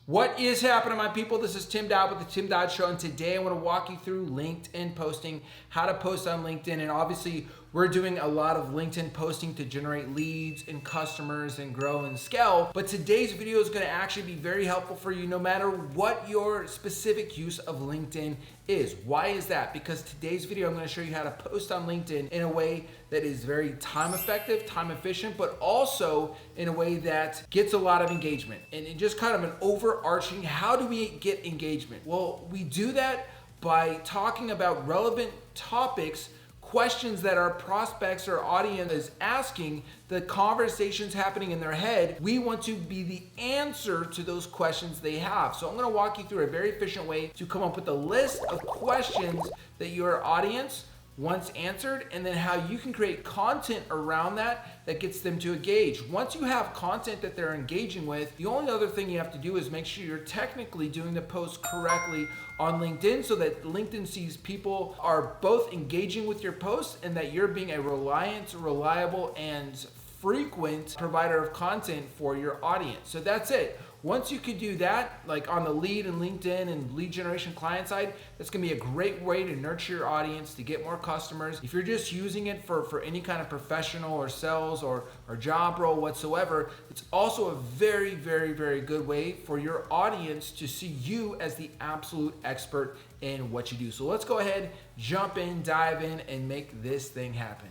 What is happening, my people? This is Tim Dodd with the Tim Dodd Show, and today I want to walk you through LinkedIn posting, how to post on LinkedIn, and obviously we're doing a lot of LinkedIn posting to generate leads and customers and grow and scale, but today's video is going to actually be very helpful for you no matter what your specific use of LinkedIn is. Why is that? Because today's video I'm going to show you how to post on LinkedIn in a way that is very time effective, time efficient, but also in a way that gets a lot of engagement. And just kind of an overarching, how do we get engagement? Well, we do that by talking about relevant topics, questions that our prospects or audience is asking, the conversations happening in their head. We want to be the answer to those questions they have. So I'm going to walk you through a very efficient way to come up with a list of questions that your audience wants answered, and then how you can create content around that gets them to engage. Once you have content that they're engaging with, the only other thing you have to do is make sure you're technically doing the post correctly on LinkedIn so that LinkedIn sees people are both engaging with your posts and that you're being a reliable, and frequent provider of content for your audience. So that's it. Once you can do that, like on the lead and LinkedIn and lead generation client side, that's gonna be a great way to nurture your audience, to get more customers. If you're just using it for any kind of professional or sales or job role whatsoever, it's also a very, very, very good way for your audience to see you as the absolute expert in what you do. So let's go ahead, jump in, dive in, and make this thing happen.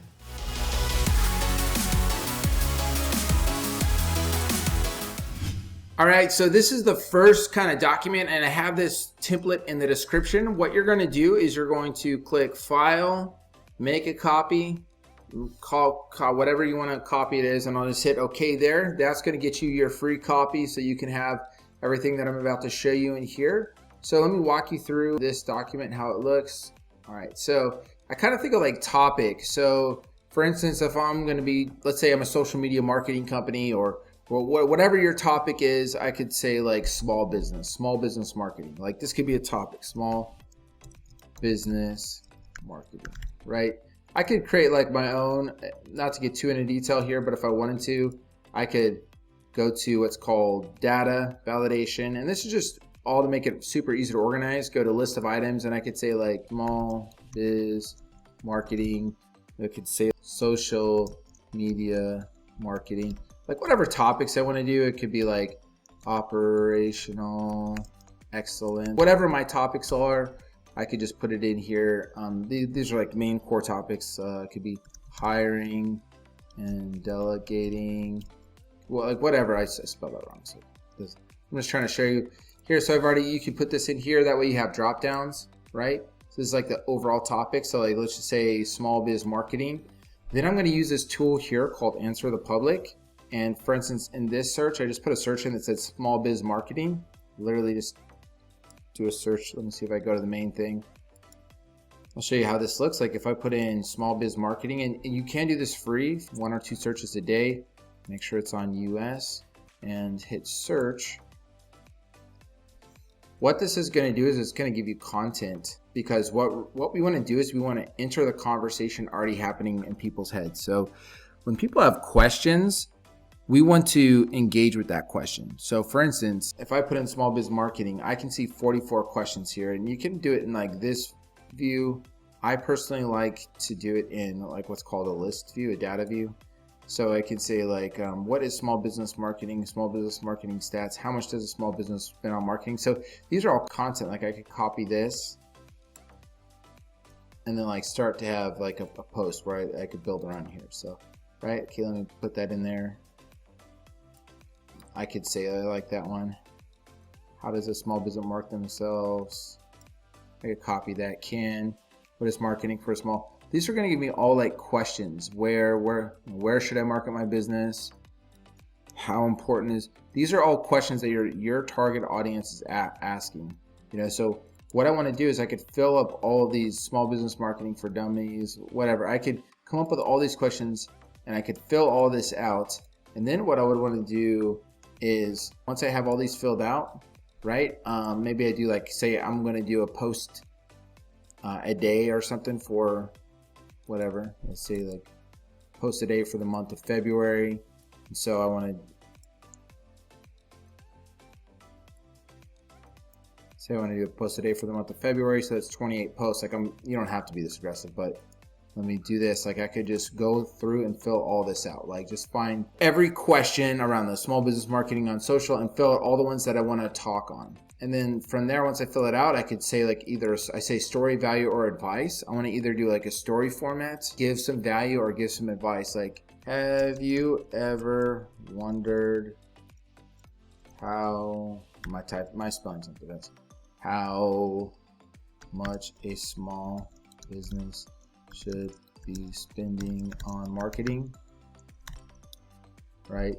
All right, so this is the first kind of document, and I have this template in the description. What you're going to do is you're going to click File, make a copy, call whatever you want to copy it is, and I'll just hit OK there. That's going to get you your free copy so you can have everything that I'm about to show you in here. So let me walk you through this document, how it looks. All right, so I kind of think of like topic. So for instance, if I'm going to be, let's say I'm a social media marketing company, or whatever your topic is, I could say like small business marketing. Like this could be a topic, small business marketing, right? I could create like my own, not to get too into detail here, but if I wanted to, I could go to what's called data validation. And this is just all to make it super easy to organize. Go to list of items, and I could say like small biz marketing. I could say social media marketing. Like whatever topics I want to do, it could be like operational excellence, whatever my topics are, I could just put it in here. These are like main core topics. It could be hiring and delegating, well, like whatever. I spelled that wrong, so I'm just trying to show you here. So you can put this in here, that way you have drop downs, right? So this is like the overall topic. So like let's just say small biz marketing. Then I'm going to use this tool here called Answer the Public. And for instance, in this search, I just put a search in that says small biz marketing. Literally just do a search. Let me see if I go to the main thing. I'll show you how this looks like if I put in small biz marketing, and you can do this free, 1 or 2 searches a day. Make sure it's on US and hit search. What this is going to do is it's going to give you content, because what we want to do is we want to enter the conversation already happening in people's heads. So when people have questions, we want to engage with that question. So for instance, if I put in small biz marketing, I can see 44 questions here, and you can do it in like this view. I personally like to do it in like what's called a list view, a data view. So I can say like, what is small business marketing stats? How much does a small business spend on marketing? So these are all content. Like I could copy this and then like start to have like a post where I could build around here. So, right, okay, let me put that in there. I could say I like that one. How does a small business market themselves? I could copy that. What is marketing for a small? These are going to give me all like questions. Where should I market my business? How important is? These are all questions that your target audience is asking. So what I want to do is I could fill up all of these small business marketing for dummies, whatever. I could come up with all these questions, and I could fill all this out. And then what I would want to do is, once I have all these filled out, right? Maybe I do like, say I'm going to do a post a day or something for whatever. Let's say like post a day for the month of February. And so I want to say I want to do a post a day for the month of February, so that's 28 posts. Like you don't have to be this aggressive, but let me do this. Like I could just go through and fill all this out. Like just find every question around the small business marketing on social and fill out all the ones that I want to talk on. And then from there, once I fill it out, I could say like either I say story, value, or advice. I want to either do like a story format, give some value, or give some advice. Like, have you ever wondered how my spelling's not the best. How much a small business should be spending on marketing, right?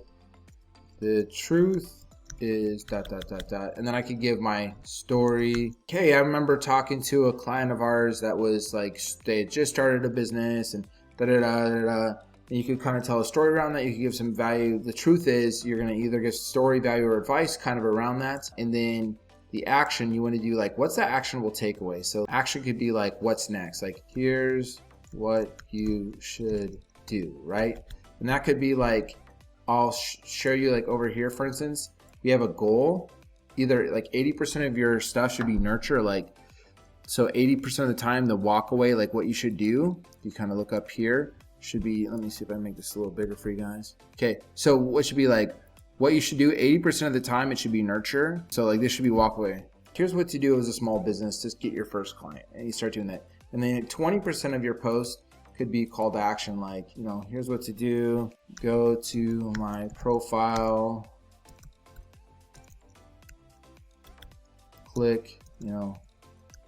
The truth is ... And then I could give my story. Okay, I remember talking to a client of ours that was like, they had just started a business and And you could kind of tell a story around that. You could give some value. The truth is you're going to either give story, value, or advice kind of around that. And then the action, you want to do like, what's the actionable takeaway? So action could be like, what's next? Like, here's what you should do, right? And that could be like, I'll show you like over here, for instance, we have a goal. Either like 80% of your stuff should be nurture, like, so 80% of the time, the walk away, like what you should do, you kind of look up here, should be, let me see if I make this a little bigger for you guys. Okay, so what should be like, what you should do 80% of the time, it should be nurture. So like this should be walk away. Here's what to do as a small business, just get your first client, and you start doing that. And then 20% of your post could be call to action, like, you know, here's what to do. Go to my profile, click, you know,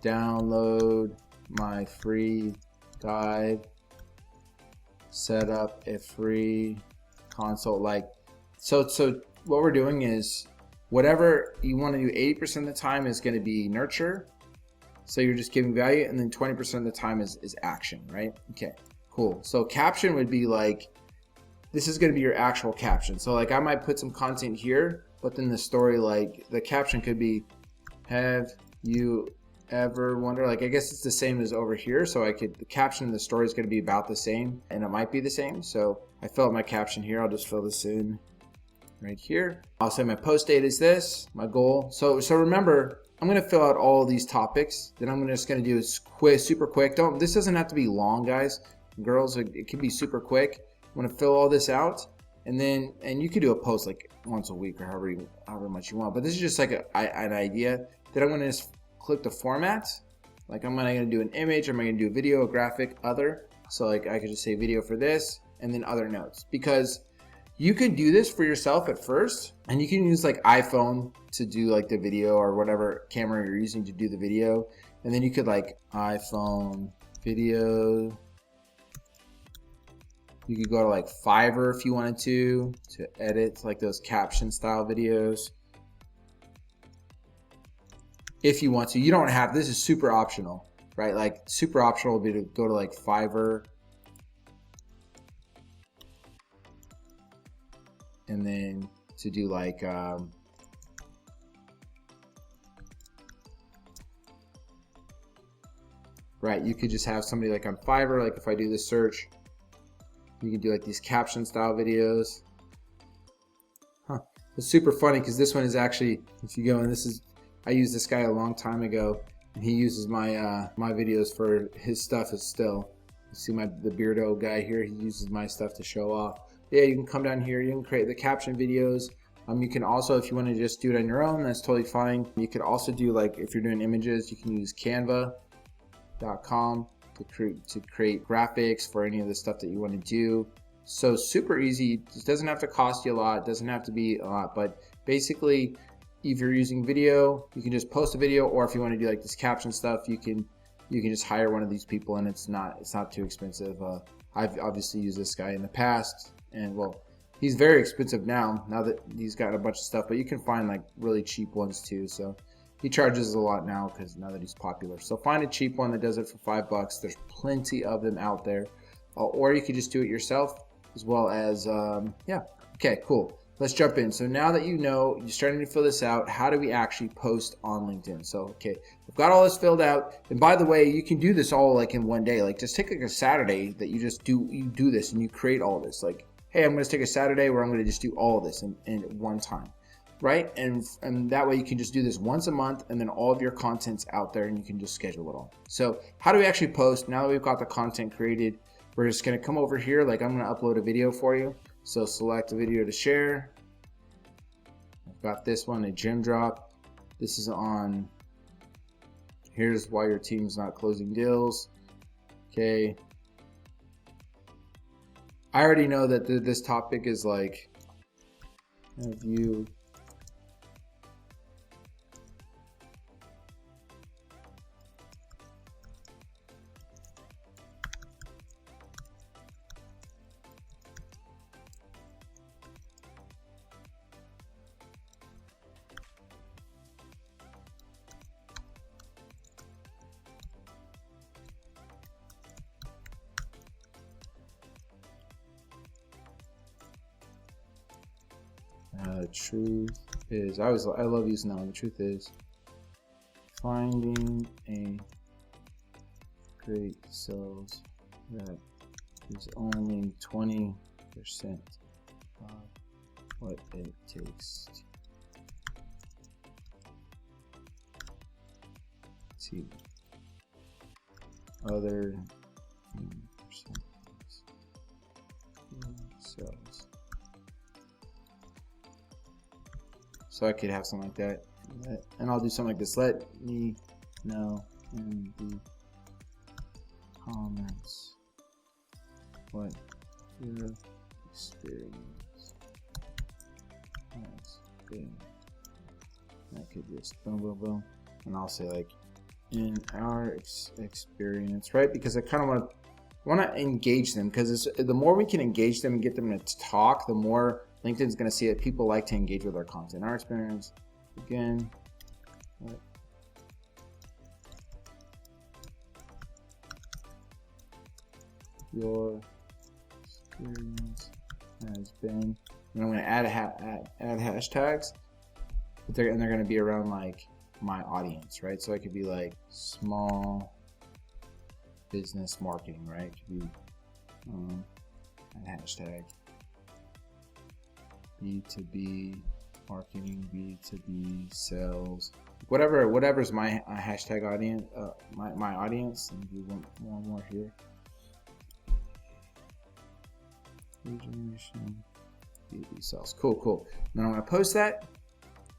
download my free guide, set up a free consult. Like, so what we're doing is whatever you want to do 80% of the time is going to be nurture. So you're just giving value, and then 20% of the time is action, right? Okay, cool. So caption would be like, this is going to be your actual caption. So like I might put some content here, but then the story, like the caption could be, have you ever wonder, like, I guess it's the same as over here. So the caption in the story is going to be about the same, and it might be the same. So I fill out my caption here. I'll just fill this in right here. I'll say my post date is this, my goal. So remember, I'm going to fill out all of these topics. Then I'm just going to do it quick, super quick. This doesn't have to be long, guys. Girls, it can be super quick. I'm going to fill all this out, and you could do a post like once a week or however much you want. But this is just like an idea that I'm going to just click the format. Like, am I going to do an image? Am I going to do a video, a graphic, other? So like I could just say video for this, and then other notes, because you can do this for yourself at first, and you can use like iPhone to do like the video, or whatever camera you're using to do the video. And then you could like iPhone video. You could go to like Fiverr if you wanted to edit like those caption style videos. If you want to, you don't have, this is super optional, right? Like super optional would be to go to like Fiverr. And then to do like, right, you could just have somebody like on Fiverr, like if I do this search, you can do like these caption style videos. It's super funny because this one is actually, if you go, and this is, I used this guy a long time ago, and he uses my my videos for his stuff is still. You see the beardo guy here, he uses my stuff to show off. Yeah, you can come down here, you can create the caption videos. You can also, if you want to just do it on your own, that's totally fine. You could also do, like, if you're doing images, you can use canva.com to create graphics for any of the stuff that you want to do. So super easy. It doesn't have to cost you a lot. It doesn't have to be a lot, but basically, if you're using video, you can just post a video, or if you want to do like this caption stuff, you can just hire one of these people, and it's not too expensive. I've obviously used this guy in the past, and well, he's very expensive now that he's got a bunch of stuff, but you can find like really cheap ones too. So he charges a lot now because now that he's popular. So find a cheap one that does it for $5. There's plenty of them out there, or you could just do it yourself as well as yeah. Okay, cool. Let's jump in. So now that you know, you're starting to fill this out, how do we actually post on LinkedIn? So, okay, we've got all this filled out. And by the way, you can do this all like in one day. Like just take like a Saturday that you do this and you create all this. Like, hey, I'm going to take a Saturday where I'm going to just do all of this in one time. right? And that way you can just do this once a month, and then all of your content's out there and you can just schedule it all. So how do we actually post? Now that we've got the content created, we're just gonna come over here. Like, I'm gonna upload a video for you. So select a video to share. I've got this one, a gym drop. This is on, here's why your team's not closing deals. Okay. I already know that this topic is like, have you the truth is, I love using that one. The truth is, finding a great sales rep is only 20% of what it takes to other sales. So I could have something like that, and I'll do something like this. Let me know in the comments what your experience has been. I could just boom, boom, boom, and I'll say like, in our experience, right? Because I kind of want to engage them, because the more we can engage them and get them to talk, the more LinkedIn's going to see that people like to engage with our content. Our experience, again, what your experience has been. And I'm going to add hashtags, but they're going to be around like my audience, right? So it could be like small business marketing, right? It could be a hashtag. B2B marketing, B2B sales, whatever's my hashtag audience, my audience. And do one more here. Lead generation, B2B sales. Cool. Now I'm gonna post that.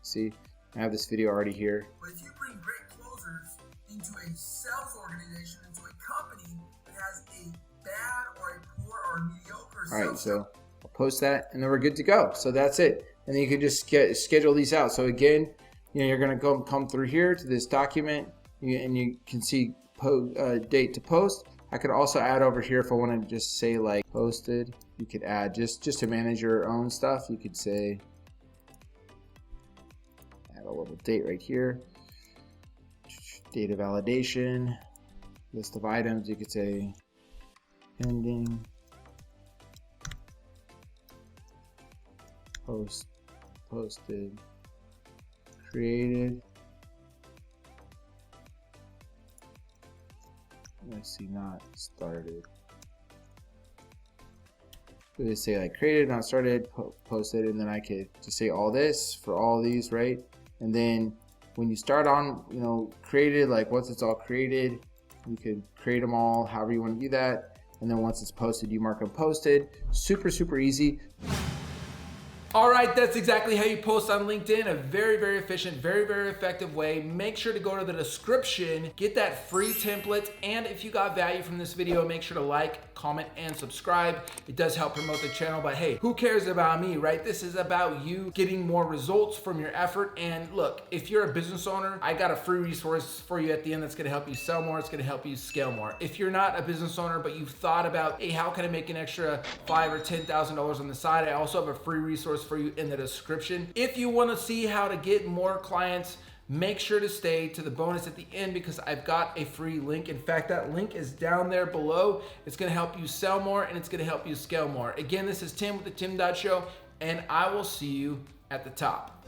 See, I have this video already here. But if you bring great closers into a sales organization, into a company that has a bad or a poor or a mediocre sales. All right, so I'll post that, and then we're good to go. So that's it. And then you can just schedule these out. So again, you're going to come through here to this document, and you can see date to post. I could also add over here, if I want to just say like posted, you could add just to manage your own stuff. You could say, add a little date right here, data validation, list of items. You could say pending, posted, created. Let's see, not started. So they say like created, not started, posted, and then I could just say all this for all these, right? And then when you start on, created, like once it's all created, you could create them all however you want to do that. And then once it's posted, you mark them posted. Super easy. All right, that's exactly how you post on LinkedIn. A very efficient, very effective way. Make sure to go to the description, get that free template. And if you got value from this video, make sure to like, comment, and subscribe. It does help promote the channel, but hey, who cares about me, right? This is about you getting more results from your effort. And look, if you're a business owner, I got a free resource for you at the end that's gonna help you sell more. It's gonna help you scale more. If you're not a business owner, but you've thought about, hey, how can I make an extra $5,000 or $10,000 on the side? I also have a free resource for you in the description. If you want to see how to get more clients, make sure to stay to the bonus at the end, because I've got a free link. In fact, that link is down there below. It's going to help you sell more, and it's going to help you scale more. Again, this is Tim with the Tim DODD Show, and I will see you at the top.